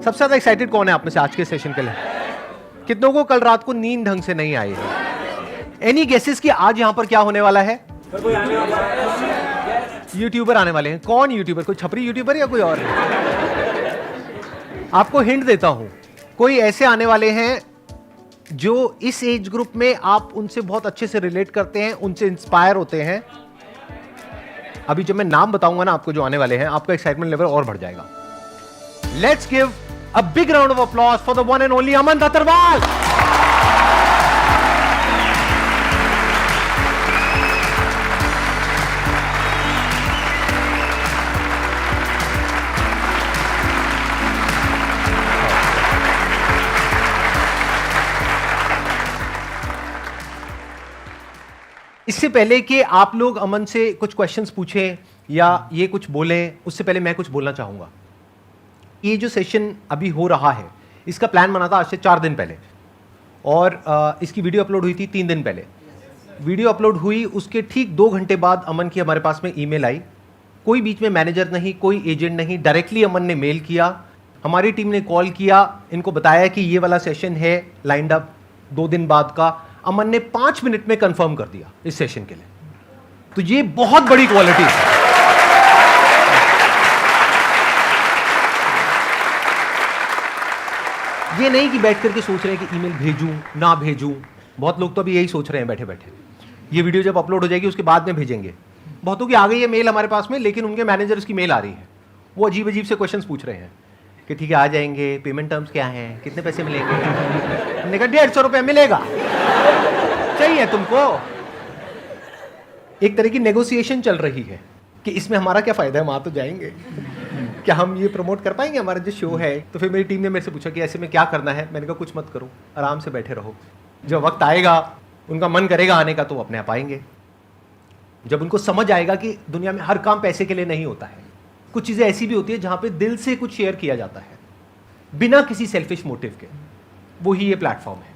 सबसे ज्यादा एक्साइटेड कौन है आप में से आज के सेशन के लिए? कितनों को कल रात को नींद ढंग से नहीं आई है? एनी गेसेस कि आज यहां पर क्या होने वाला है? यूट्यूबर आने वाले हैं। कौन यूट्यूबर? कोई छपरी यूट्यूबर या कोई और? आपको हिंट देता हूं, कोई ऐसे आने वाले हैं जो इस एज ग्रुप में आप उनसे बहुत अच्छे से रिलेट करते हैं, उनसे इंस्पायर होते हैं। अभी जब मैं नाम बताऊंगा ना आपको जो आने वाले हैं, आपका एक्साइटमेंट लेवल और बढ़ जाएगा। Let's give a big round of applause for the one and only Aman Dattarwal. इससे पहले कि आप लोग अमन से कुछ क्वेश्चंस पूछें या ये कुछ बोलें, उससे पहले मैं कुछ बोलना चाहूंगा। ये जो सेशन अभी हो रहा है, इसका प्लान बना था आज से 4 दिन पहले, और इसकी वीडियो अपलोड हुई थी 3 दिन पहले। वीडियो अपलोड हुई उसके ठीक 2 घंटे बाद अमन की हमारे पास में ईमेल आई। कोई बीच में मैनेजर नहीं, कोई एजेंट नहीं, डायरेक्टली अमन ने मेल किया, हमारी टीम ने कॉल किया, इनको बताया कि ये वाला सेशन है लाइंड अप 2 दिन बाद का। अमन ने 5 मिनट में कंफर्म कर दिया इस सेशन के लिए। तो ये बहुत बड़ी क्वालिटी है। ये नहीं कि बैठ करके सोच रहे हैं कि ईमेल भेजूं ना भेजूं। बहुत लोग तो अभी यही सोच रहे हैं बैठे बैठे। ये वीडियो जब अपलोड हो जाएगी उसके बाद में भेजेंगे। बहुतों की आ गई है मेल हमारे पास में, लेकिन उनके मैनेजर्स की मेल आ रही है, वो अजीब अजीब से क्वेश्चंस पूछ रहे हैं कि ठीक है आ जाएंगे, पेमेंट टर्म्स क्या हैं, कितने पैसे मिलेंगे। हमने कहा 150 रुपये मिलेगा, चाहिए तुमको। एक तरह की नेगोशिएशन चल रही है कि इसमें हमारा क्या फायदा है, वहां तो जाएंगे, क्या हम ये प्रमोट कर पाएंगे हमारा जो शो है। तो फिर मेरी टीम ने मेरे से पूछा कि ऐसे में क्या करना है। मैंने कहा कुछ मत करो, आराम से बैठे रहो, जब वक्त आएगा उनका मन करेगा आने का तो वो अपने आप आएंगे। जब उनको समझ आएगा कि दुनिया में हर काम पैसे के लिए नहीं होता है, कुछ चीजें ऐसी भी होती है जहां पे दिल से कुछ शेयर किया जाता है बिना किसी सेल्फिश मोटिव के, वही ये प्लेटफॉर्म है।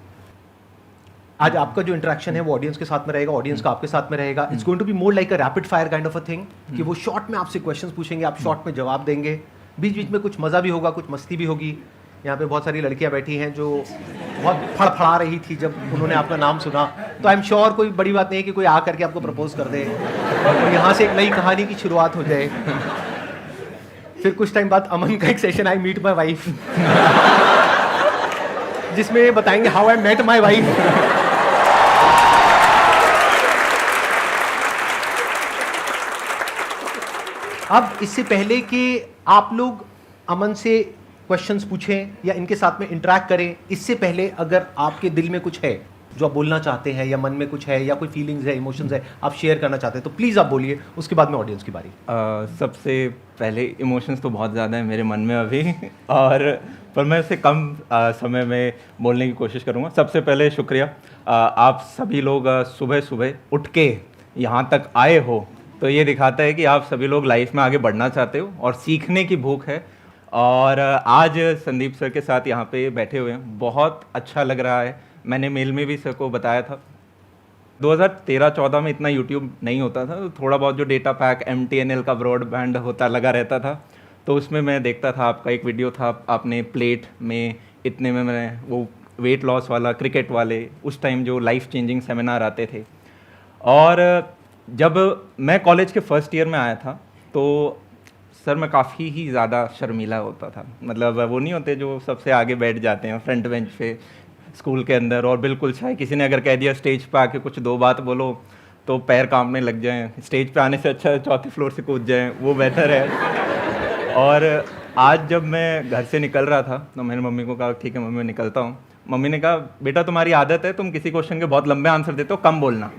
आज आपका जो इंटरेक्शन है वो ऑडियंस के साथ में रहेगा, ऑडियंस का आपके साथ में रहेगा। It's going to be more like a rapid fire kind of a thing, कि वो शॉर्ट में आपसे क्वेश्चंस पूछेंगे, आप शॉर्ट में जवाब देंगे। बीच बीच में कुछ मजा भी होगा, कुछ मस्ती भी होगी। यहाँ पे बहुत सारी लड़कियां बैठी हैं जो बहुत फड़फड़ा रही थी जब उन्होंने आपका नाम सुना। तो आई एम श्योर कोई बड़ी बात नहीं है कि कोई आ करके आपको प्रपोज कर दे और यहाँ से एक नई कहानी की शुरुआत हो जाए। फिर कुछ टाइम बाद अमन का एक session I meet my wife, जिसमें बताएंगे how I met my wife. अब इससे पहले कि आप लोग अमन से क्वेश्चंस पूछें या इनके साथ में इंटरेक्ट करें, इससे पहले अगर आपके दिल में कुछ है जो आप बोलना चाहते हैं, या मन में कुछ है, या कोई फीलिंग्स है, इमोशंस है आप शेयर करना चाहते हैं, तो प्लीज़ आप बोलिए, उसके बाद में ऑडियंस की बारी। सबसे पहले इमोशंस तो बहुत ज़्यादा है मेरे मन में अभी और पर मैं उसे कम समय में बोलने की कोशिश करूँगा। सबसे पहले शुक्रिया, आप सभी लोग सुबह सुबह उठ के यहाँ तक आए हो, तो ये दिखाता है कि आप सभी लोग लाइफ में आगे बढ़ना चाहते हो और सीखने की भूख है। और आज संदीप सर के साथ यहाँ पे बैठे हुए हैं, बहुत अच्छा लग रहा है। मैंने मेल में भी सर को बताया था 2013-14 में इतना यूट्यूब नहीं होता था, तो थोड़ा बहुत जो डेटा पैक MTNL का ब्रॉडबैंड होता लगा रहता था, तो उसमें मैं देखता था आपका एक वीडियो था, आपने प्लेट में इतने में मैं वो वेट लॉस वाला, क्रिकेट वाले, उस टाइम जो लाइफ चेंजिंग सेमिनार आते थे। और जब मैं कॉलेज के फर्स्ट ईयर में आया था तो सर मैं काफ़ी ही ज़्यादा शर्मीला होता था। मतलब वो नहीं होते जो सबसे आगे बैठ जाते हैं फ्रंट बेंच पे स्कूल के अंदर, और बिल्कुल शाय किसी ने अगर कह दिया स्टेज पे आके कुछ 2 बात बोलो तो पैर कांपने लग जाएं। स्टेज पे आने से अच्छा 4थी फ्लोर से कूद जाएं, वो बेहतर है। और आज जब मैं घर से निकल रहा था तो मैंने मम्मी को कहा ठीक है मम्मी मैं निकलता हूँ। मम्मी ने कहा बेटा तुम्हारी आदत है, तुम किसी क्वेश्चन के बहुत लंबे आंसर देते हो, कम बोलना।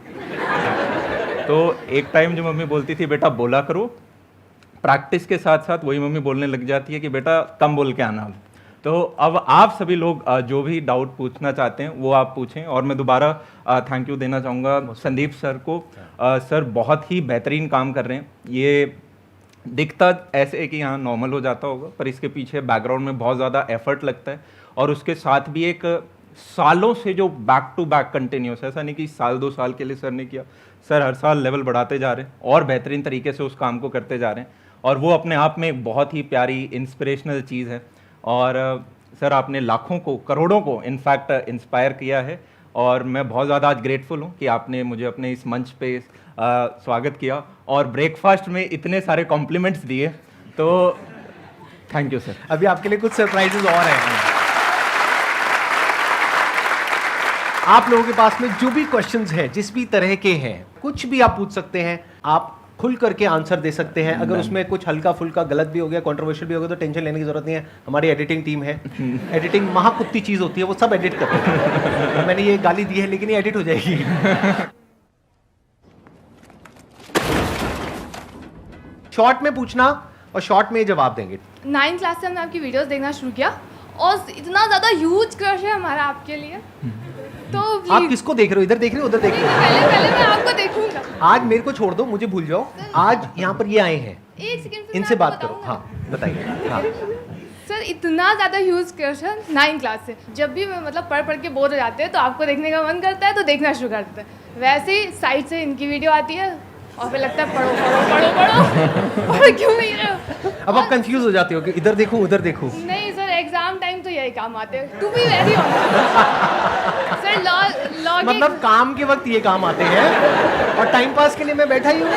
तो एक टाइम जो मम्मी बोलती थी बेटा बोला करो, प्रैक्टिस के साथ साथ वही मम्मी बोलने लग जाती है कि बेटा कम बोल के आना। तो अब आप सभी लोग जो भी डाउट पूछना चाहते हैं वो आप पूछें। और मैं दोबारा थैंक यू देना चाहूँगा संदीप सर को। सर बहुत ही बेहतरीन काम कर रहे हैं। ये दिखता ऐसे है कि यहाँ नॉर्मल हो जाता होगा, पर इसके पीछे बैकग्राउंड में बहुत ज़्यादा एफर्ट लगता है, और उसके साथ भी एक सालों से जो बैक टू बैक कंटिन्यूस है, ऐसा नहीं कि साल 2 साल के लिए सर ने किया। सर हर साल लेवल बढ़ाते जा रहे हैं और बेहतरीन तरीके से उस काम को करते जा रहे हैं, और वो अपने आप में एक बहुत ही प्यारी इंस्पिरेशनल चीज़ है। और सर आपने लाखों को, करोड़ों को इनफैक्ट इंस्पायर किया है, और मैं बहुत ज़्यादा आज ग्रेटफुल हूँ कि आपने मुझे अपने इस मंच पे स्वागत किया और ब्रेकफास्ट में इतने सारे कॉम्प्लीमेंट्स दिए, तो थैंक यू सर। अभी आपके लिए कुछ सरप्राइजेज और हैं। आप लोगों के पास में जो भी क्वेश्चंस हैं, जिस भी तरह के हैं, कुछ भी आप पूछ सकते हैं, आप खुल करके आंसर दे सकते हैं। अगर उसमें कुछ हल्का फुल्का गलत भी हो गया, कंट्रोवर्शियल भी हो गया, तो टेंशन लेने की जरूरत नहीं है। हमारी एडिटिंग टीम है, एडिटिंग महाकुत्ती चीज होती है, वो सब एडिट करते हैं। मैंने ये गाली दी है लेकिन ये एडिट हो जाएगी। शॉर्ट में पूछना और शॉर्ट में जवाब देंगे। 9th क्लास से हमने आपकी वीडियोस देखना शुरू किया और इतना ज़्यादा ह्यूज क्रश है हमारा आपके लिए। तो आप किसको देख रहे हो? इधर देख रहे हो, उधर देख रहे हो? पहले मैं आपको देखूंगा। आज मेरे को छोड़ दो, मुझे भूल जाओ। आज यहाँ पर ये आए हैं, एक सेकंड इनसे बात करो। हाँ बताइए। हाँ। सर इतना ज़्यादा ह्यूज क्रश है 9th क्लास से। जब भी मैं मतलब पढ़ के बोर हो जाते हैं तो आपको देखने का मन करता है तो देखना शुरू कर देते हैं। वैसे ही साइड से इनकी वीडियो आती है और फिर लगता है पढ़ो पढ़ो पढ़ो पढ़ो पढ़ क्यों नहीं रहे हो। अब आप कंफ्यूज हो जाते हो कि इधर देखूं उधर देखूं। नहीं सर, एग्जाम टाइम तो यही काम आते हैं। To be very sir law मतलब काम के वक्त ये काम आते हैं और टाइम पास के लिए मैं बैठा ही हूँ।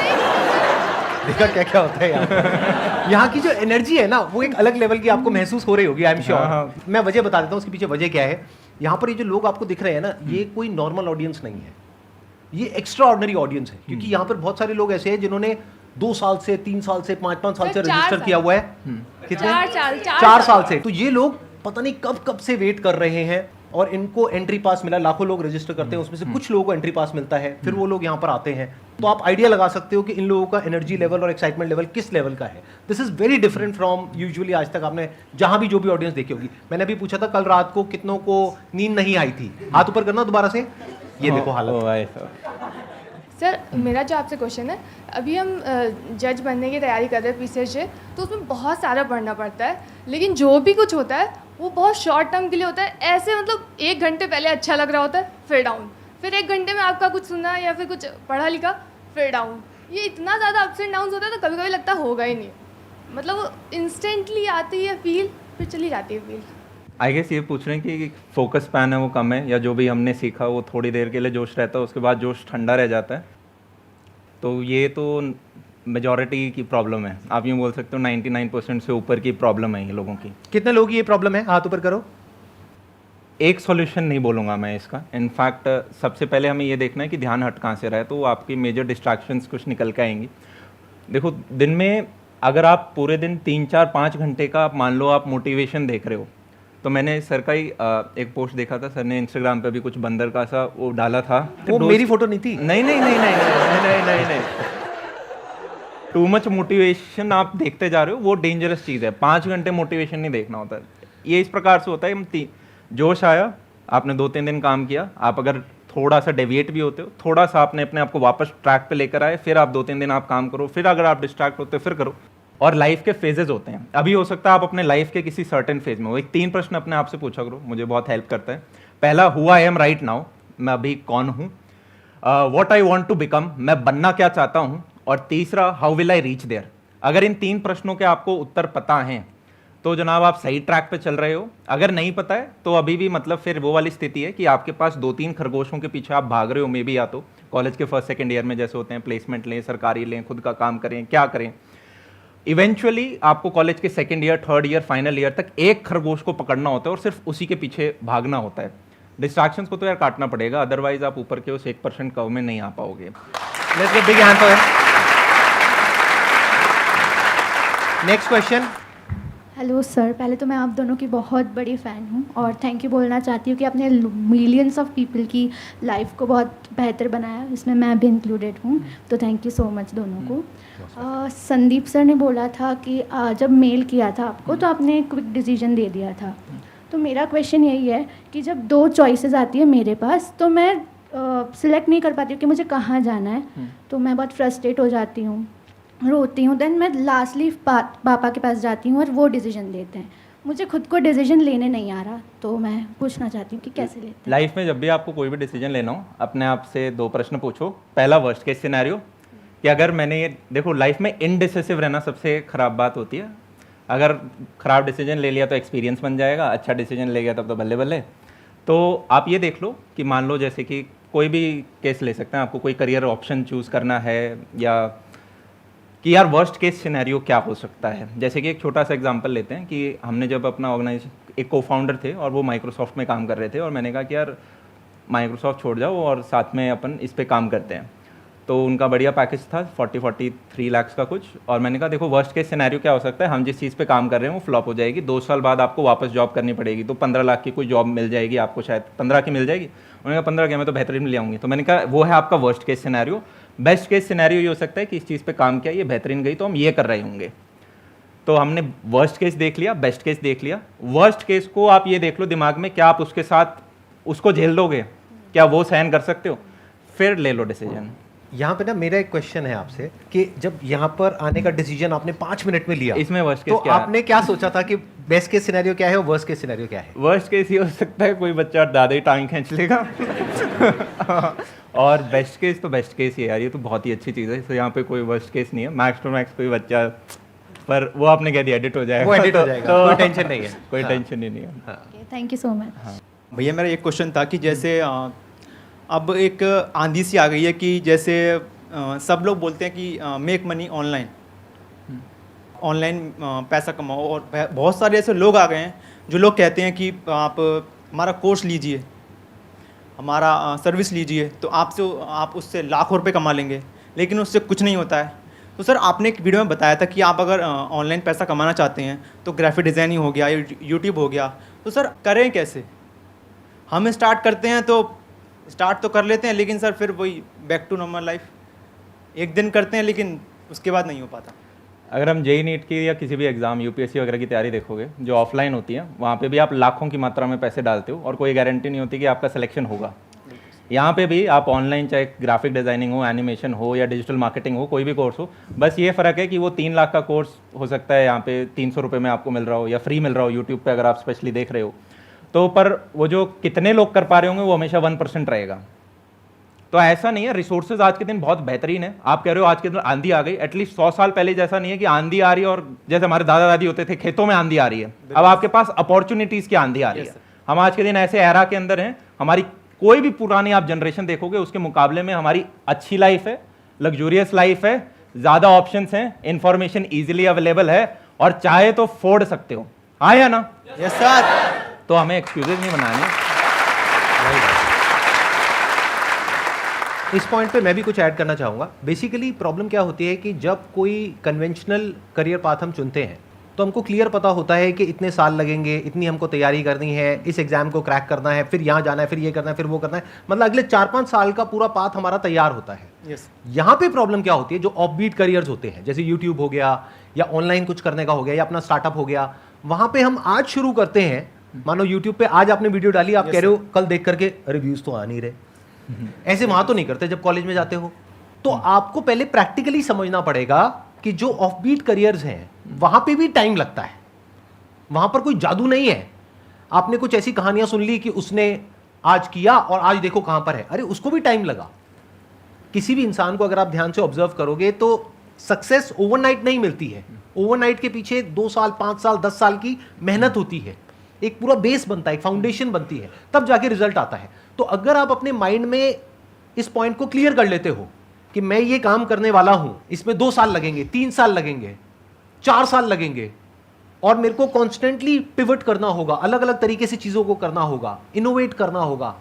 देखा क्या क्या होता है यहाँ। यहाँ की जो एनर्जी है ना, वो एक अलग लेवल की आपको महसूस हो रही होगी, आई एम श्योर। मैं वजह बता देता हूँ उसके पीछे वजह क्या है। यहाँ पर ये जो लोग आपको दिख रहे हैं ना, ये कोई नॉर्मल ऑडियंस नहीं है, ये एक्स्ट्रा ऑर्डिनरी ऑडियंस है। क्योंकि यहाँ पर बहुत सारे लोग ऐसे हैं जिन्होंने 2 साल से, 3 साल से, 5 साल से रजिस्टर किया हुआ है। कितने? 4 साल से। तो ये लोग पता नहीं कब कब से वेट कर रहे हैं और इनको एंट्री पास मिला। लाखों लोग रजिस्टर करते हैं, उसमें से कुछ लोगों को एंट्री पास मिलता है, फिर वो लोग यहाँ पर आते हैं। तो आप आइडिया लगा सकते हो कि इन लोगों का एनर्जी लेवल और एक्साइटमेंट लेवल किस लेवल का है। This is very different from usually. आज तक आपने जहां भी जो भी ऑडियंस देखी होगी, मैंने अभी पूछा था कल रात को कितनों को नींद नहीं आई थी, हाथ ऊपर करना दोबारा से। ये देखो हालत। सर मेरा जो आपसे क्वेश्चन है, अभी हम जज बनने की तैयारी कर रहे हैं पीछे से, तो उसमें बहुत सारा पढ़ना पड़ता है, लेकिन जो भी कुछ होता है वो बहुत शॉर्ट टर्म के लिए होता है। ऐसे मतलब 1 घंटे पहले अच्छा लग रहा होता है, फिर डाउन, फिर 1 घंटे में आपका कुछ सुना या फिर कुछ पढ़ा लिखा, फिर डाउन। ये इतना ज़्यादा अप्स एंड डाउन होता है तो कभी कभी लगता होगा ही नहीं। मतलब वो इंस्टेंटली आती है फील, फिर चली जाती है फील। आई गेस ये पूछ रहे हैं कि फोकस स्पैन है वो कम है, या जो भी हमने सीखा वो थोड़ी देर के लिए जोश रहता है, उसके बाद जोश ठंडा रह जाता है। तो ये तो मेजॉरिटी की प्रॉब्लम है, आप यूँ बोल सकते हो 99% से ऊपर की प्रॉब्लम है ये लोगों की। कितने लोग ये प्रॉब्लम है? हाथ ऊपर करो। एक सॉल्यूशन नहीं बोलूँगा मैं इसका। इनफैक्ट सबसे पहले हमें ये देखना है कि ध्यान हट कहाँ से रहा है, तो आपकी मेजर डिस्ट्रैक्शंस कुछ निकल के आएंगी। देखो, दिन में अगर आप पूरे दिन 3, 4, 5 घंटे का आप मान लो आप मोटिवेशन देख रहे हो, तो मैंने सर का ही एक पोस्ट देखा था, सर ने इंस्टाग्राम पे भी कुछ बंदर का सा वो डाला था। वो मेरी फोटो नहीं थी? नहीं नहीं नहीं नहीं नहीं नहीं नहीं नहीं। टू मच मोटिवेशन आप देखते जा रहे हो, वो डेंजरस चीज़ है। 5 घंटे मोटिवेशन नहीं देखना होता है। ये इस प्रकार से होता है, हम जोश आया, आपने 2-3 दिन काम किया, आप अगर थोड़ा सा डेविएट भी होते हो, थोड़ा सा आपने अपने आप को वापस ट्रैक पे लेकर आए, फिर आप 2-3 दिन आप काम करो, फिर अगर आप डिस्ट्रैक्ट होते हो फिर करो। और लाइफ के फेजेस होते हैं। अभी हो सकता है आप अपने लाइफ के किसी सर्टेन फेज में हो। एक 3 प्रश्न अपने आप से पूछा करो, मुझे बहुत हेल्प करता है। पहला, who I am right now, मैं अभी कौन हूँ। What I want to become, मैं बनना क्या चाहता हूँ। और तीसरा, how will I reach there. अगर इन 3 प्रश्नों के आपको उत्तर पता हैं तो जनाब आप सही ट्रैक पे चल रहे हो। अगर नहीं पता है तो अभी भी मतलब फिर वो वाली स्थिति है कि आपके पास 2-3 खरगोशों के पीछे आप भाग रहे हो। मे बी या तो कॉलेज के 1st, 2nd ईयर में जैसे होते हैं, प्लेसमेंट लें, सरकारी लें, खुद का काम करें, क्या करें। इवेंचुअली आपको कॉलेज के 2nd year, 3rd year, final year तक एक खरगोश को पकड़ना होता है और सिर्फ उसी के पीछे भागना होता है। डिस्ट्रैक्शंस को तो यार काटना पड़ेगा, अदरवाइज आप ऊपर के उस 1% कर्व में नहीं आ पाओगे। Let's get big hand for him. Next question. Hello sir, पहले तो मैं आप दोनों की बहुत बड़ी फ़ैन हूँ और थैंक यू बोलना चाहती हूँ कि आपने मिलियंस ऑफ पीपल की लाइफ को बहुत बेहतर बनाया, इसमें मैं भी इंक्लूडेड हूँ। तो थैंक यू सो मच दोनों को। संदीप सर ने बोला था कि जब मेल किया था आपको तो आपने क्विक डिसीजन दे दिया था। तो मेरा क्वेश्चन यही है कि जब 2 चॉइसेस आती है मेरे पास तो मैं सिलेक्ट नहीं कर पाती हूँ कि मुझे कहाँ जाना है, तो मैं बहुत फ्रस्ट्रेट हो जाती हूँ, रोती हूँ। देन मैं लास्टली पापा के पास जाती हूँ और वो डिसीजन लेते हैं। मुझे खुद को डिसीजन लेने नहीं आ रहा, तो मैं पूछना चाहती हूँ कि कैसे लेते हैं। लाइफ में जब भी आपको कोई भी डिसीजन लेना हो, अपने आप से 2 प्रश्न पूछो। पहला, वर्स्ट केस सिनेरियो, कि अगर मैंने ये देखो, लाइफ में इनडिसिसिव रहना सबसे खराब बात होती है। अगर ख़राब डिसीजन ले लिया तो एक्सपीरियंस बन जाएगा, अच्छा डिसीजन ले गया तब तो बल्ले बल्ले। तो आप ये देख लो कि मान लो जैसे कि कोई भी केस ले सकते हैं, आपको कोई करियर ऑप्शन चूज़ करना है या कि यार वर्स्ट केस सिनेरियो क्या हो सकता है। जैसे कि एक छोटा सा एग्जांपल लेते हैं कि हमने जब अपना ऑर्गेनाइजेशन, एक को फाउंडर थे और वो माइक्रोसॉफ्ट में काम कर रहे थे और मैंने कहा कि यार माइक्रोसॉफ्ट छोड़ जाओ और साथ में अपन इस पे काम करते हैं। तो उनका बढ़िया पैकेज था 43 लाख का कुछ, और मैंने कहा देखो वर्स्ट केस सिनेरियो क्या हो सकता है, हम जिस चीज़ पे काम कर रहे हैं वो फ्लॉप हो जाएगी, 2 साल बाद आपको वापस जॉब करनी पड़ेगी, तो 15 लाख की कोई जॉब मिल जाएगी आपको, शायद 15 की मिल जाएगी। उन्होंने कहा 15 की मैं तो बेहतरीन ले आऊँगी। तो मैंने कहा वो है आपका worst case scenario. Best case scenario ये हो सकता है कि इस चीज़ पे काम किया, ये बेहतरीन गई तो हम ये कर रहे होंगे। तो हमने वर्स्ट केस देख लिया, बेस्ट केस देख लिया। वर्स्ट केस को आप ये देख लो दिमाग में, क्या आप उसके साथ उसको झेल दोगे, क्या वो सहन कर सकते हो, फिर ले लो डिसीजन। यहाँ पे ना मेरा एक क्वेश्चन है आपसे कि जब यहाँ पर आने का डिसीजन आपने 5 मिनट में लिया, इसमें वर्स्ट केस तो क्या है? आपने क्या सोचा था कि बेस्ट केस सिनेरियो क्या है और वर्स्ट केस सिनेरियो क्या है? वर्स्ट केस ये हो सकता है कोई बच्चा ज़्यादा ही टांग खींच लेगा और बेस्ट केस तो बेस्ट केस ही है यार, ये तो बहुत ही अच्छी चीज़ है। तो यहाँ पे कोई वर्स्ट केस नहीं है, मैक्स टू मैक्स कोई बच्चा, पर वो आपने कह दिया एडिट हो जाएगा, वो एडिट हो जाएगा, कोई टेंशन नहीं है। कोई हाँ। टेंशन ही नहीं है। Thank you so much. भैया मेरा एक क्वेश्चन था कि जैसे अब एक आंधी सी आ गई है कि जैसे सब लोग बोलते हैं कि मेक मनी ऑनलाइन, ऑनलाइन पैसा कमाओ, और बहुत सारे ऐसे लोग आ गए हैं जो लोग कहते हैं कि आप हमारा कोर्स लीजिए, हमारा सर्विस लीजिए, तो आप उससे लाखों रुपए कमा लेंगे, लेकिन उससे कुछ नहीं होता है। तो सर आपने एक वीडियो में बताया था कि आप अगर ऑनलाइन पैसा कमाना चाहते हैं तो ग्राफिक डिज़ाइनिंग हो गया, यूट्यूब हो गया, तो सर करें कैसे? हम स्टार्ट करते हैं तो स्टार्ट तो कर लेते हैं, लेकिन सर फिर वही बैक टू नॉर्मल लाइफ, एक दिन करते हैं लेकिन उसके बाद नहीं हो पाता। अगर हम जेई नीट की या किसी भी एग्ज़ाम यूपीएससी वगैरह की तैयारी देखोगे जो ऑफलाइन होती है, वहाँ पे भी आप लाखों की मात्रा में पैसे डालते हो और कोई गारंटी नहीं होती कि आपका सिलेक्शन होगा। यहाँ पे भी आप ऑनलाइन चाहे ग्राफिक डिज़ाइनिंग हो, एनिमेशन हो या डिजिटल मार्केटिंग हो, कोई भी कोर्स हो, बस ये फ़र्क है कि वो 3 लाख का कोर्स हो सकता है यहाँ पे 300 रुपये में आपको मिल रहा हो या फ्री मिल रहा हो यूट्यूब पे अगर आप स्पेशली देख रहे हो। तो पर वो जो कितने लोग कर पा रहे होंगे वो हमेशा 1% रहेगा। तो ऐसा नहीं है, रिसोर्सेज आज के दिन बहुत बेहतरीन है। आप कह रहे हो आज के दिन आंधी आ गई, एटलीस्ट 100 साल पहले जैसा नहीं है कि आंधी आ रही है और जैसे हमारे दादा दादी होते थे खेतों में आंधी आ रही है, अब आपके पास अपॉर्चुनिटीज़ की आंधी आ रही है। हम आज के दिन ऐसे एरा के अंदर हैं, हमारी कोई भी पुरानी आप जनरेशन देखोगे उसके मुकाबले में हमारी अच्छी लाइफ है, लग्जूरियस लाइफ है, ज़्यादा ऑप्शंस हैं, इंफॉर्मेशन ईजिली अवेलेबल है और चाहे तो फोड़ सकते हो। हाँ या ना? Yes sir. तो हमें एक्सक्यूजेज नहीं बनाने। इस पॉइंट पे मैं भी कुछ ऐड करना चाहूँगा। बेसिकली प्रॉब्लम क्या होती है कि जब कोई कन्वेंशनल करियर पाथ हम चुनते हैं तो हमको क्लियर पता होता है कि इतने साल लगेंगे, इतनी हमको तैयारी करनी है, इस एग्जाम को क्रैक करना है, फिर यहाँ जाना है, फिर ये करना है, फिर वो करना है, मतलब अगले 4-5 साल का पूरा पाथ हमारा तैयार होता है। यस। यहाँ पे प्रॉब्लम क्या होती है, जो ऑफ बीट करियर्स होते हैं जैसे यूट्यूब हो गया या ऑनलाइन कुछ करने का हो गया या अपना स्टार्टअप हो गया, वहाँ पे हम आज शुरू करते हैं। मानो यूट्यूब पे आज आपने वीडियो डाली, आप कह रहे हो कल देख करके रिव्यूज तो आ नहीं रहे, ऐसे वहां तो नहीं करते जब कॉलेज में जाते हो। तो आपको पहले प्रैक्टिकली समझना पड़ेगा कि जो ऑफ बीट करियर्स हैं वहां पे भी टाइम लगता है, वहां पर कोई जादू नहीं है। आपने कुछ ऐसी कहानियां सुन ली कि उसने आज किया और आज देखो कहां पर है, अरे उसको भी टाइम लगा। किसी भी इंसान को अगर आप ध्यान से ऑब्जर्व करोगे तो सक्सेस ओवरनाइट नहीं मिलती है, ओवरनाइट के पीछे 2 साल 5 साल 10 साल की मेहनत होती है, एक पूरा बेस बनता है, एक फाउंडेशन बनती है, तब जाके रिजल्ट आता है। तो अगर आप अपने माइंड में इस पॉइंट को क्लियर कर लेते हो कि मैं ये काम करने वाला हूं, इसमें 2 साल लगेंगे, 3 साल लगेंगे, 4 साल लगेंगे और मेरे को कॉन्स्टेंटली पिवट करना होगा, अलग अलग तरीके से चीजों को करना होगा, इनोवेट करना होगा,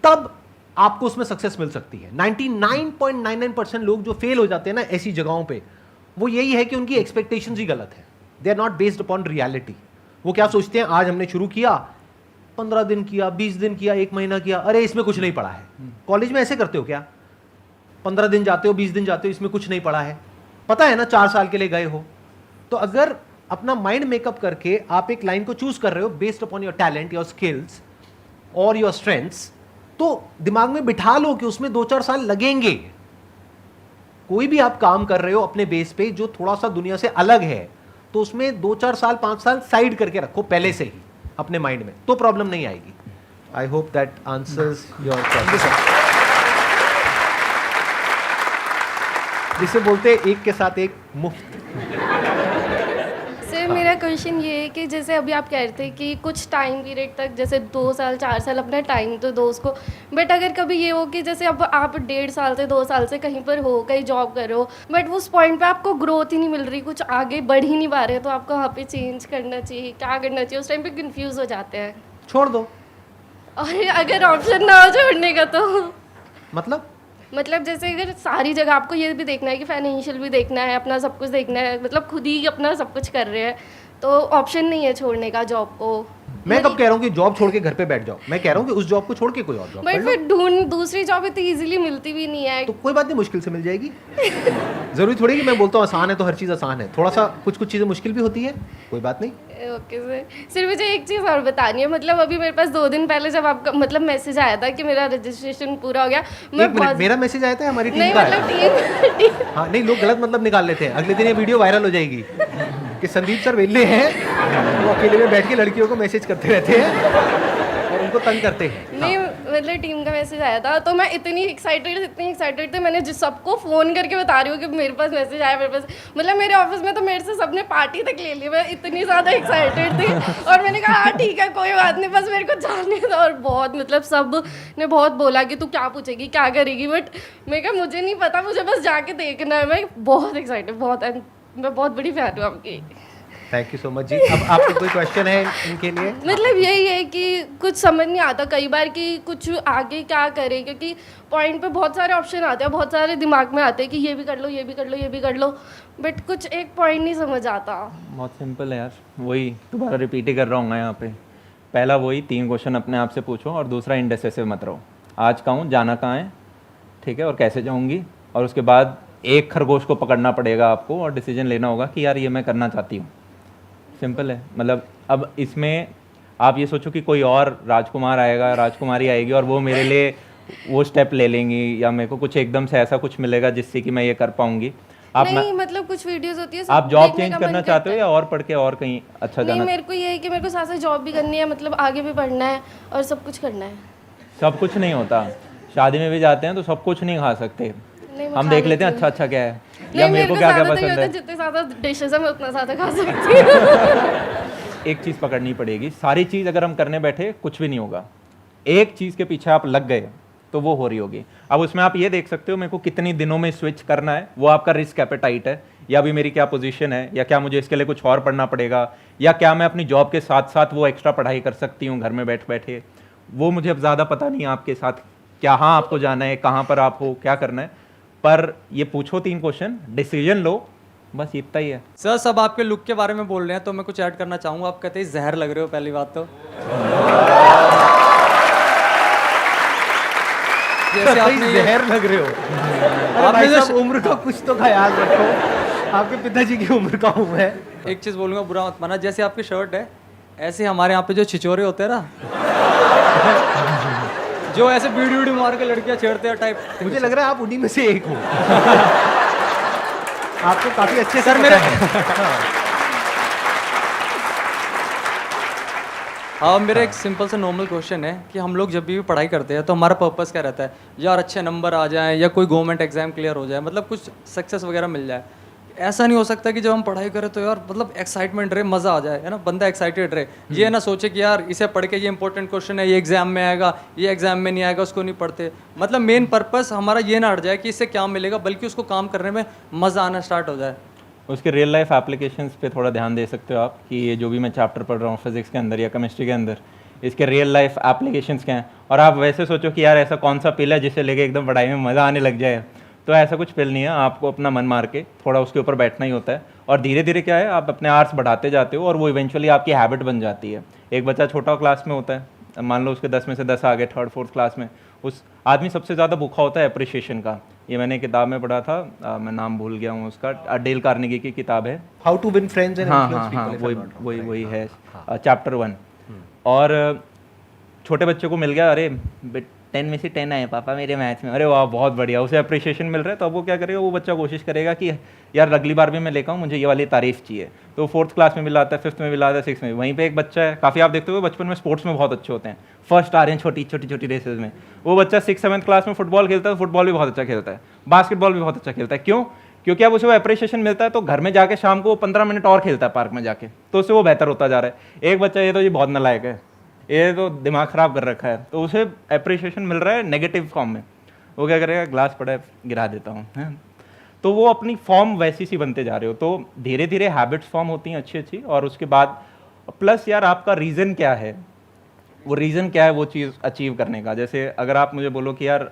तब आपको उसमें सक्सेस मिल सकती है। 99.99% लोग जो फेल हो जाते हैं ना ऐसी जगहों पे, वो यही है कि उनकी एक्सपेक्टेशंस ही गलत है। They are not based upon reality. वो क्या सोचते हैं, आज हमने शुरू किया, 15 दिन किया, 20 दिन किया, 1 महीना किया, अरे इसमें कुछ नहीं पड़ा है। कॉलेज में ऐसे करते हो क्या? 15 दिन जाते हो, 20 दिन जाते हो, इसमें कुछ नहीं पड़ा है, पता है ना 4 साल के लिए गए हो। तो अगर अपना माइंड मेकअप करके आप एक लाइन को चूज कर रहे हो based upon your talent, your skills और योर स्ट्रेंथ्स, तो दिमाग में बिठा लो कि उसमें 2-4 साल लगेंगे। कोई भी आप काम कर रहे हो अपने बेस पे जो थोड़ा सा दुनिया से अलग है, तो उसमें 2-4 साल 5 साल साइड करके रखो पहले से ही अपने माइंड में, तो प्रॉब्लम नहीं आएगी। I hope that answers your question. जिसे बोलते हैं एक के साथ एक मुफ्त। सर सर मेरा क्वेश्चन ये है कि जैसे अभी आप कह रहे थे कि कुछ टाइम पीरियड तक जैसे 2 साल 4 साल अपना टाइम तो दो उसको, बट अगर कभी ये हो कि जैसे अब आप 1.5 साल से 2 साल से कहीं पर हो, कहीं जॉब कर रहे हो, बट उस पॉइंट पे आपको ग्रोथ ही नहीं मिल रही, कुछ आगे बढ़ ही नहीं पा रहे, तो आपको वहाँ पे चेंज करना चाहिए, क्या करना चाहिए? उस टाइम पे कंफ्यूज हो जाते हैं। छोड़ दो। और अगर ऑप्शन ना हो छोड़ने का तो मतलब जैसे अगर सारी जगह आपको ये भी देखना है कि फाइनेंशियल भी देखना है, अपना सब कुछ देखना है, मतलब खुद ही अपना सब कुछ कर रहे हैं, तो ऑप्शन नहीं है छोड़ने का जॉब को। मैं कब कह रहा हूँ कि जॉब छोड़ के घर पे बैठ जाओ, मैं कह रहा हूँ कि उस जॉब को छोड़ के कोई और जॉब कर बट लो। फिर ढूंढ दूसरी जॉब इतनी इजीली मिलती भी नहीं है। तो कोई बात नहीं, मुश्किल से मिल जाएगी। जरूरी थोड़ी कि मैं बोलता हूँ आसान है तो हर चीज़ आसान है, थोड़ा सा कुछ चीज़ें मुश्किल भी होती है, कोई बात नहीं। ओके सर, सिर्फ मुझे एक चीज़ और बतानी है, मतलब अभी मेरे पास 2 दिन पहले जब आपका मतलब मैसेज आया था कि मेरा रजिस्ट्रेशन पूरा हो गया, मैं एक मिनट, मेरा मैसेज आया था हमारी टीम नहीं का मतलब आया। टीम हाँ नहीं, लोग गलत मतलब निकाल लेते हैं, अगले दिन ये वीडियो वायरल हो जाएगी कि संदीप सर वेले हैं, वो अकेले में बैठ के लड़कियों को मैसेज करते रहते हैं और उनको तंग करते हैं। नहीं मतलब टीम का मैसेज आया था, तो मैं इतनी एक्साइटेड थे, मैंने जिस सबको फ़ोन करके बता रही हूँ कि मेरे पास मैसेज आया, मेरे पास मतलब मेरे ऑफिस में तो मेरे से सबने पार्टी तक ले ली, मैं इतनी ज़्यादा एक्साइटेड थी। और मैंने कहा हाँ ठीक है कोई बात नहीं, बस मेरे को जाने दो। और बहुत मतलब सब ने बहुत बोला कि तू क्या पूछेगी क्या करेगी, बट मैं कहा मुझे नहीं पता, मुझे बस जाके देखना है। मैं बहुत एक्साइटेड, मैं बहुत बड़ी फैन हूँ आपकी। थैंक यू सो मच जी। अब आपको कोई क्वेश्चन है इनके लिए? मतलब यही है कि कुछ समझ नहीं आता कई बार कि कुछ आगे क्या करें, क्योंकि पॉइंट पे बहुत सारे ऑप्शन आते हैं, बहुत सारे दिमाग में आते हैं कि ये भी कर लो, ये भी कर लो, ये भी कर लो, बट कुछ एक पॉइंट नहीं समझ आता। बहुत सिंपल है यार, वही दोबारा रिपीट ही कर रहा हूँ यहाँ पे। पहला वही 3 क्वेश्चन अपने आप से पूछो, और दूसरा इंडेसिसिव मत रहो। आज कहूँ जाना कहाँ है, ठीक है, और कैसे जाऊँगी, और उसके बाद एक खरगोश को पकड़ना पड़ेगा आपको और डिसीजन लेना होगा कि यार ये मैं करना चाहती हूँ। सिंपल है। मतलब अब इसमें आप ये सोचो कि कोई और राजकुमार आएगा, राजकुमारी आएगी और वो मेरे लिए वो स्टेप ले लेंगी, या मेरे को कुछ एकदम से ऐसा कुछ मिलेगा जिससे कि मैं ये कर पाऊंगी। आप नहीं मतलब कुछ वीडियोस होती है, आप जॉब चेंज करना चाहते हो या और पढ़ के और कहीं अच्छा नहीं, जाना? मेरे को ये है कि मेरे को साथ साथ जॉब भी करनी है, मतलब आगे भी पढ़ना है और सब कुछ करना है। सब कुछ नहीं होता, शादी में भी जाते हैं तो सब कुछ नहीं खा सकते। हम देख लेते हैं अच्छा अच्छा क्या है, या मेरे को क्या क्या पसंद है। जितने ज़्यादा डिशेस है मैं उतना ज़्यादा खा सकती हूँ। एक चीज़ पकड़नी पड़ेगी, सारी चीज़ अगर हम करने बैठे कुछ भी नहीं होगा। एक चीज़ के पीछे आप लग गए तो वो हो रही होगी। अब उसमें आप ये देख सकते हो मेरे को कितनी दिनों में स्विच करना है, वो आपका रिस्क एपेटाइट है, या अभी मेरी क्या पोजीशन है, या क्या मुझे इसके लिए कुछ और पढ़ना पड़ेगा, या क्या मैं अपनी जॉब के साथ साथ वो एक्स्ट्रा पढ़ाई कर सकती हूँ घर में बैठ बैठे। वो मुझे अब ज़्यादा पता नहीं है आपके साथ क्या हाँ आपको जाना है, कहाँ पर आप हो, क्या करना है। पर ये पूछो 3 क्वेश्चन, डिसीजन लो, बस इतना ही है। सर सब आपके लुक के बारे में बोल रहे हैं तो मैं कुछ ऐड करना चाहूँगा। आप कहते हैं जहर लग रहे हो, पहली बात तो जैसे आपने जहर लग रहे हो। अरे आपने भाई जो साहब उम्र का कुछ तो ख्याल रखो, आपके पिताजी की उम्र का हूँ मैं। एक चीज़ बोलूँगा, बुरा मत माना, जैसे आपकी शर्ट है ऐसे हमारे यहाँ पे जो छिछोरे होते हैं ना जो ऐसे बीड़ी वीडी मार के लड़कियाँ छेड़ते हैं टाइप, मुझे लग रहा है आप उन्हीं में से एक हो। आपको काफी अच्छे से सर पता मेरे है। हाँ मेरा एक सिंपल सा नॉर्मल क्वेश्चन है कि हम लोग जब भी पढ़ाई करते हैं तो हमारा पर्पस क्या रहता है? यार अच्छे नंबर आ जाएं या कोई गवर्नमेंट एग्जाम क्लियर हो जाए, मतलब कुछ सक्सेस वगैरह मिल जाए। ऐसा नहीं हो सकता कि जब हम पढ़ाई करें तो यार मतलब एक्साइटमेंट रहे, मज़ा आ जाए, है ना, बंदा एक्साइटेड रहे। ये ना सोचे कि यार इसे पढ़ के ये इंपॉर्टेंट क्वेश्चन है, ये एग्जाम में आएगा, ये एग्जाम में नहीं आएगा, उसको नहीं पढ़ते। मतलब मेन पर्पस हमारा ये ना हट जाए कि इससे क्या मिलेगा, बल्कि उसको काम करने में मज़ा आना स्टार्ट हो जाए। उसके रियल लाइफ एप्लीकेशंस पे थोड़ा ध्यान दे सकते हो आप कि ये जो भी मैं चैप्टर पढ़ रहा हूँ फिजिक्स के अंदर या केमिस्ट्री के अंदर, इसके रियल लाइफ एप्लीकेशंस क्या हैं। और आप वैसे सोचो कि यार ऐसा कौन सा पिल है जिससे लेके एकदम पढ़ाई में मज़ा आने लग जाए, तो ऐसा कुछ पिल नहीं है। आपको अपना मन मार के थोड़ा उसके ऊपर बैठना ही होता है, और धीरे धीरे क्या है आप अपने आर्ट्स बढ़ाते जाते हो और वो इवेंचुअली आपकी हैबिट बन जाती है। एक बच्चा छोटा क्लास में होता है, मान लो उसके 10 में से 10 आ गए 3rd 4th क्लास में, उस आदमी सबसे ज़्यादा भूखा होता है अप्रिशिएशन का। ये मैंने किताब में पढ़ा था, मैं नाम भूल गया हूँ उसका, डेल कार्नेगी की किताब है, how to win friends and हाँ इन्फ्लुएंस हाँ हाँ, पीपल। वही है, चैप्टर 1। और छोटे बच्चों को मिल गया, अरे 10 में से 10 आए पापा मेरे मैथ्स में, अरे वाह बहुत बढ़िया, उसे अप्रिशिएशन मिल रहा है। तो अब वो क्या करेगा, वो बच्चा कोशिश करेगा कि यार अगली बार भी मैं लेकर आऊँ, मुझे ये वाली तारीफ चाहिए। तो 4th क्लास में भी लाता है, 5th में भी लाता है, 6th में। वहीं पे एक बच्चा है, काफ़ी आप देखते हो बचपन में स्पोर्ट्स में बहुत अच्छे होते हैं, फर्स्ट आ रहे हैं छोटी छोटी रेसेस में। वो बच्चा 6th 7th क्लास में फुटबॉल खेलता है, फुटबॉल भी बहुत अच्छा खेलता है, बास्केटबॉल भी बहुत अच्छा खेलता है। क्यों? क्योंकि अब उसे वो अप्रिशिएशन मिलता है तो घर में जाके शाम को वो 15 मिनट और खेलता है पार्क में जाके, तो उससे वो बेहतर होता जा रहा है। एक बच्चा ये तो ये बहुत नालायक है, ये तो दिमाग ख़राब कर रखा है, तो उसे अप्रिशिएशन मिल रहा है नेगेटिव फॉर्म में, वो क्या करेगा, ग्लास पड़ा है गिरा देता हूँ, है। तो वो अपनी फॉर्म वैसी सी बनते जा रहे हो। तो धीरे धीरे हैबिट्स फॉर्म होती हैं अच्छी अच्छी, और उसके बाद प्लस यार आपका रीज़न क्या है, वो रीज़न क्या है वो चीज़ अचीव करने का। जैसे अगर आप मुझे बोलो कि यार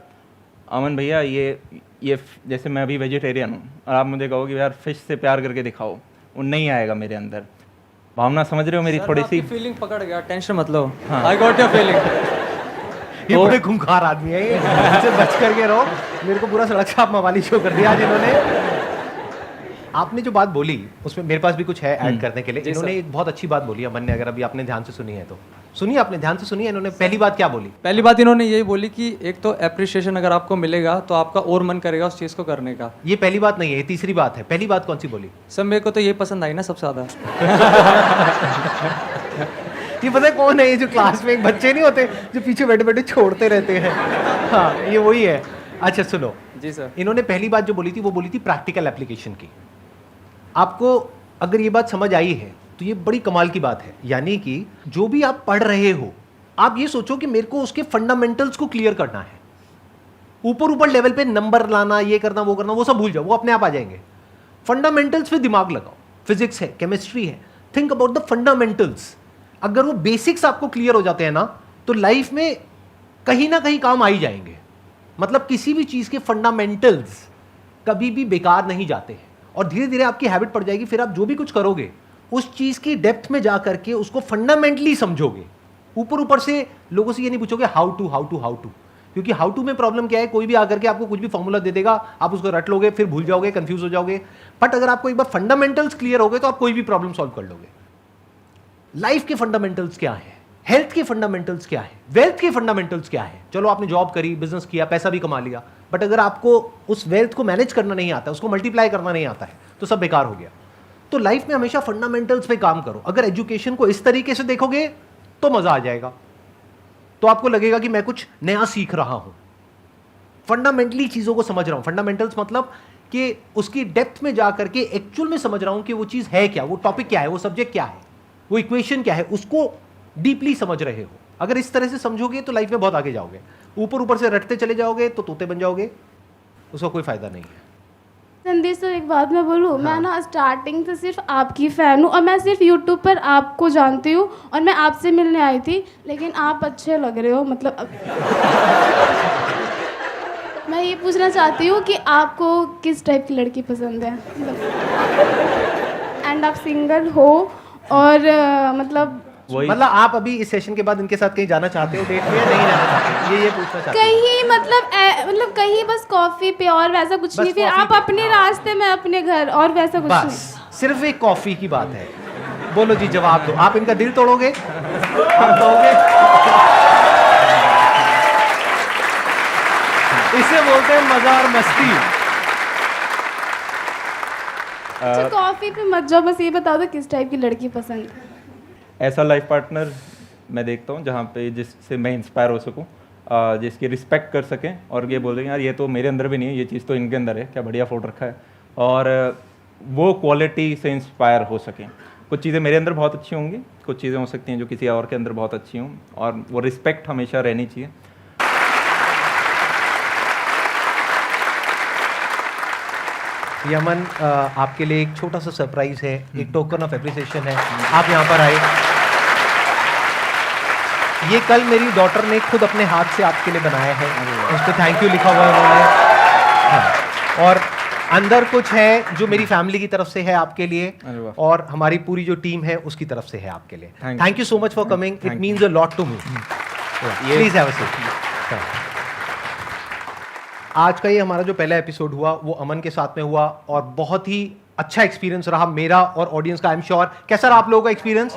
अमन भैया ये जैसे मैं अभी वेजिटेरियन हूँ और आप मुझे कहो कि यार फिश से प्यार करके दिखाओ, वो नहीं आएगा मेरे अंदर। भावना समझ रहे हो मेरी थोड़ी सी? फीलिंग पकड़ गया, टेंशन मत लो, आई गॉट योर फीलिंग। ये बड़े खूंखार आदमी है, इनसे बच करके रहो। मेरे को पूरा सड़क छाप मवाली शो कर दिया आज इन्होंने। आपने जो बात बोली उसमें मेरे पास भी कुछ है ऐड करने के लिए। इन्होंने एक बहुत अच्छी बात बोली अमन ने, अगर अभी आपने ध्यान से सुनी है तो सुनिए, आपने ध्यान से सुनी है। इन्होंने पहली बात क्या बोली? पहली बात इन्होंने यही बोली कि एक तो एप्रिशिएशन अगर आपको मिलेगा तो आपका और मन करेगा उस चीज़ को करने का। ये पहली बात नहीं है, ये तीसरी बात है। पहली बात कौन सी बोली? सब मेरे को तो ये पसंद आई ना सबसे ज़्यादा। ये पता है कौन है? ये जो क्लास में एक बच्चे नहीं होते जो पीछे बैठे बैठे छोड़ते रहते हैं, हाँ ये वही है। अच्छा सुनो जी सर। इन्होंने पहली बात जो बोली थी वो बोली थी प्रैक्टिकल एप्लीकेशन की। आपको अगर ये बात समझ आई है तो ये बड़ी कमाल की बात है। यानी कि जो भी आप पढ़ रहे हो, आप ये सोचो कि मेरे को उसके फंडामेंटल्स को क्लियर करना है। ऊपर ऊपर लेवल पे नंबर लाना, ये करना वो सब भूल जाओ, वो अपने आप आ जाएंगे। फंडामेंटल्स पे दिमाग लगाओ। फिजिक्स है, केमिस्ट्री है, थिंक अबाउट द फंडामेंटल्स। अगर वो बेसिक्स आपको क्लियर हो जाते हैं ना, तो लाइफ में कहीं ना कहीं काम आ ही जाएंगे। मतलब किसी भी चीज के फंडामेंटल्स कभी भी बेकार नहीं जाते हैं, और धीरे धीरे आपकी हैबिट पड़ जाएगी। फिर आप जो भी कुछ करोगे उस चीज की डेप्थ में जा करके उसको फंडामेंटली समझोगे। ऊपर ऊपर से लोगों से ये नहीं पूछोगे हाउ टू, क्योंकि हाउ टू में प्रॉब्लम क्या है, कोई भी आकर के आपको कुछ भी फॉर्मूला दे देगा, आप उसको रट लोगे, फिर भूल जाओगे, कंफ्यूज हो जाओगे। बट अगर आपको एक बार फंडामेंटल्स क्लियर हो गए तो आप कोई भी प्रॉब्लम सॉल्व कर लोगे। लाइफ के फंडामेंटल्स क्या है, हेल्थ के फंडामेंटल्स क्या है, वेल्थ के फंडामेंटल्स क्या है। चलो आपने जॉब करी, बिजनेस किया, पैसा भी कमा लिया, बट अगर आपको उस वेल्थ को मैनेज करना नहीं आता, उसको मल्टीप्लाई करना नहीं आता है, तो सब बेकार हो गया। तो लाइफ में हमेशा फंडामेंटल्स पे काम करो। अगर एजुकेशन को इस तरीके से देखोगे तो मजा आ जाएगा, तो आपको लगेगा कि मैं कुछ नया सीख रहा हूं, फंडामेंटली चीजों को समझ रहा हूं। फंडामेंटल्स मतलब कि उसकी डेप्थ में जाकर के एक्चुअल में समझ रहा हूं कि वो चीज है क्या, वो टॉपिक क्या है, वो सब्जेक्ट क्या है, वो इक्वेशन क्या है, उसको डीपली समझ रहे हो। अगर इस तरह से समझोगे तो लाइफ में बहुत आगे जाओगे। ऊपर ऊपर से रटते चले जाओगे तो तोते बन जाओगे, उसका कोई फायदा नहीं है। संदेश सर एक बात मैं बोलूँ, मैं ना स्टार्टिंग से सिर्फ आपकी फ़ैन हूँ और मैं सिर्फ यूट्यूब पर आपको जानती हूँ और मैं आपसे मिलने आई थी, लेकिन आप अच्छे लग रहे हो। मतलब मैं ये पूछना चाहती हूँ कि आपको किस टाइप की लड़की पसंद है, एंड आप सिंगल हो और मतलब आप अभी इस सेशन के बाद इनके साथ कहीं जाना चाहते हो डेट पे या नहीं जाना चाहते, ये पूछना चाहते हो? कहीं मतलब कहीं बस कॉफ़ी पे और वैसा कुछ नहीं, फिर आप अपने रास्ते में अपने घर और वैसा कुछ नहीं। बस सिर्फ एक कॉफी की बात है। बोलो जी, जवाब दो। आप इनका दिल तोड़ोगे? आप तोड़ोगे? इसे बोलते हैं मजा और मस्ती। अच्छा कॉफ़ी पे मत जाओ, बस ये बता दो किस टाइप की लड़की पसंद है। ऐसा लाइफ पार्टनर मैं देखता हूँ जहाँ पे जिससे मैं इंस्पायर हो सकूँ, जिसकी रिस्पेक्ट कर सकें और ये बोलेंगे यार ये तो मेरे अंदर भी नहीं है, ये चीज़ तो इनके अंदर है, क्या बढ़िया फोटो रखा है, और वो क्वालिटी से इंस्पायर हो सकें। कुछ चीज़ें मेरे अंदर बहुत अच्छी होंगी, कुछ चीज़ें हो सकती हैं जो किसी और के अंदर बहुत अच्छी हों, और वो रिस्पेक्ट हमेशा रहनी चाहिए। यमन, आपके लिए एक छोटा सा सरप्राइज है, एक टोकन ऑफ एप्रिसिएशन है। आप यहाँ पर आए, ये कल मेरी डॉटर ने खुद अपने हाथ से आपके लिए बनाया है, उस पर थैंक यू लिखा हुआ है उन्होंने। हाँ। और अंदर कुछ है जो मेरी फैमिली की तरफ से है आपके लिए, और हमारी पूरी जो टीम है उसकी तरफ से है आपके लिए। Thank you so much for coming, it means a lot to me. Please have a seat. आज का ये हमारा जो पहला एपिसोड हुआ वो अमन के साथ में हुआ, और बहुत ही अच्छा एक्सपीरियंस रहा मेरा और ऑडियंस का। I am sure. कैसा रहा आप लोगों का एक्सपीरियंस?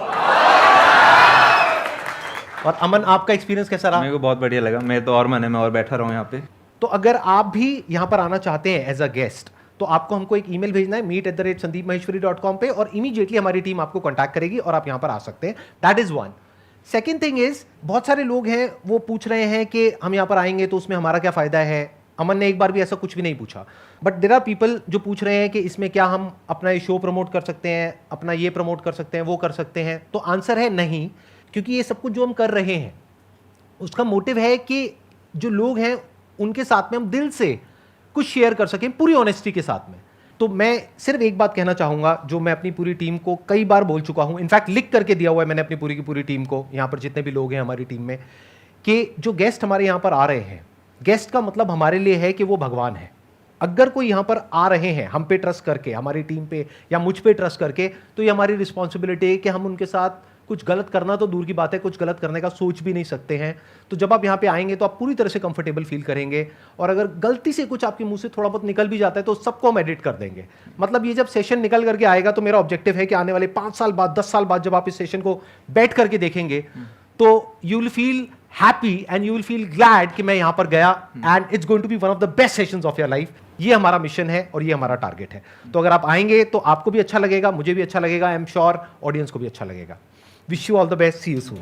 और अमन, आपका एक्सपीरियंस कैसा रहा? मेरे को बहुत बढ़िया लगा, मैं तो और मन है मैं और बैठा रहूँ यहाँ पे। तो अगर आप भी यहाँ पर आना चाहते हैं एज अ गेस्ट, तो आपको हमको एक ईमेल भेजना है meet@sandeepmaheshwari.com पे, और इमीडिएटली हमारी टीम आपको कॉन्टैक्ट करेगी और आप यहाँ पर आ सकते हैं। That is one. Second thing is, बहुत सारे लोग हैं वो पूछ रहे हैं कि हम यहाँ पर आएंगे तो उसमें हमारा क्या फ़ायदा है, अमन ने एक बार भी ऐसा कुछ भी नहीं पूछा, बट देयर आर पीपल जो पूछ रहे हैं कि इसमें क्या हम अपना ये शो प्रमोट कर सकते हैं, अपना ये प्रमोट कर सकते हैं, वो कर सकते हैं। तो आंसर है नहीं, क्योंकि ये सब कुछ जो हम कर रहे हैं उसका मोटिव है कि जो लोग हैं उनके साथ में हम दिल से कुछ शेयर कर सकें पूरी ऑनेस्टी के साथ में। तो मैं सिर्फ एक बात कहना चाहूँगा जो मैं अपनी पूरी टीम को कई बार बोल चुका हूँ, इनफैक्ट लिख करके दिया हुआ है मैंने अपनी पूरी की पूरी टीम को, यहाँ पर जितने भी लोग हैं हमारी टीम में, कि जो गेस्ट हमारे यहाँ पर आ रहे हैं, गेस्ट का मतलब हमारे लिए है कि वो भगवान है। अगर कोई यहाँ पर आ रहे हैं हम पे ट्रस्ट करके, हमारी टीम पे या मुझ पे ट्रस्ट करके, तो ये हमारी रिस्पॉन्सिबिलिटी है कि हम उनके साथ कुछ गलत करना तो दूर की बात है, कुछ गलत करने का सोच भी नहीं सकते हैं। तो जब आप यहाँ पे आएंगे तो आप पूरी तरह से कंफर्टेबल फील करेंगे, और अगर गलती से कुछ आपके मुंह से थोड़ा बहुत निकल भी जाता है तो सबको हम एडिट कर देंगे। मतलब ये जब सेशन निकल करके आएगा तो मेरा ऑब्जेक्टिव है कि आने वाले 5 साल बाद, 10 साल बाद जब आप इस सेशन को बैठ करके देखेंगे तो you will feel happy and you will feel glad कि मैं यहाँ पर गया and it's going to be one of the best sessions of your life. ये हमारा मिशन है और ये हमारा टारगेट है। तो अगर आप आएंगे तो आपको भी अच्छा लगेगा, मुझे भी अच्छा लगेगा, आई एम श्योर ऑडियंस को भी अच्छा लगेगा। Wish you all the best, see you soon.